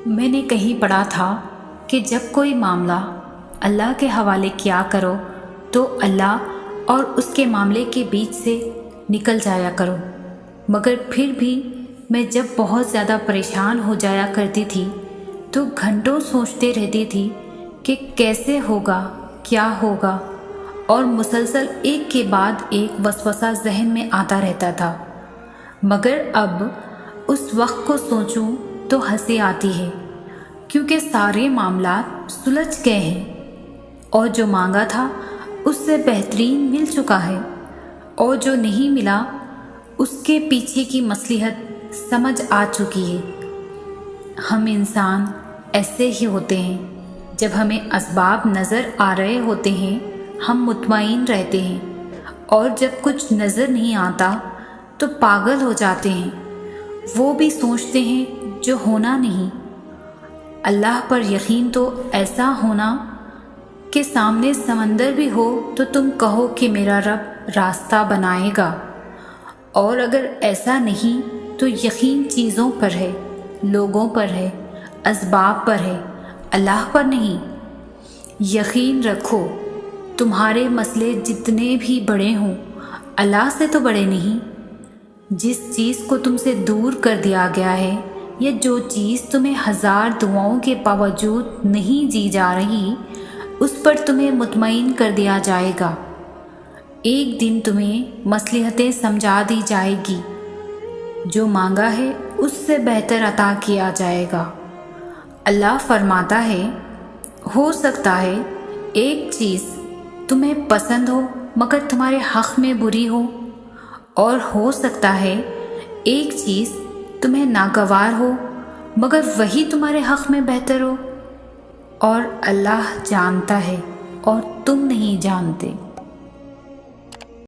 میں نے کہیں پڑھا تھا کہ جب کوئی معاملہ اللہ کے حوالے کیا کرو تو اللہ اور اس کے معاملے کے بیچ سے نکل جایا کرو، مگر پھر بھی میں جب بہت زیادہ پریشان ہو جایا کرتی تھی تو گھنٹوں سوچتے رہتی تھی کہ کیسے ہوگا، کیا ہوگا، اور مسلسل ایک کے بعد ایک وسوسہ ذہن میں آتا رہتا تھا۔ مگر اب اس وقت کو سوچوں تو ہنسی آتی ہے، کیونکہ سارے معاملات سلجھ گئے ہیں اور جو مانگا تھا اس سے بہترین مل چکا ہے، اور جو نہیں ملا اس کے پیچھے کی مصلحت سمجھ آ چکی ہے۔ ہم انسان ایسے ہی ہوتے ہیں، جب ہمیں اسباب نظر آ رہے ہوتے ہیں ہم مطمئن رہتے ہیں، اور جب کچھ نظر نہیں آتا تو پاگل ہو جاتے ہیں، وہ بھی سوچتے ہیں جو ہونا نہیں۔ اللہ پر یقین تو ایسا ہونا کہ سامنے سمندر بھی ہو تو تم کہو کہ میرا رب راستہ بنائے گا، اور اگر ایسا نہیں تو یقین چیزوں پر ہے، لوگوں پر ہے، اسباب پر ہے، اللہ پر نہیں۔ یقین رکھو تمہارے مسئلے جتنے بھی بڑے ہوں اللہ سے تو بڑے نہیں۔ جس چیز کو تم سے دور کر دیا گیا ہے، یا جو چیز تمہیں 1000 دعاؤں کے باوجود نہیں دی جا رہی، اس پر تمہیں مطمئن کر دیا جائے گا۔ ایک دن تمہیں مصلحتیں سمجھا دی جائے گی، جو مانگا ہے اس سے بہتر عطا کیا جائے گا۔ اللہ فرماتا ہے، ہو سکتا ہے ایک چیز تمہیں پسند ہو مگر تمہارے حق میں بری ہو، اور ہو سکتا ہے ایک چیز تمہیں ناگوار ہو مگر وہی تمہارے حق میں بہتر ہو، اور اللہ جانتا ہے اور تم نہیں جانتے۔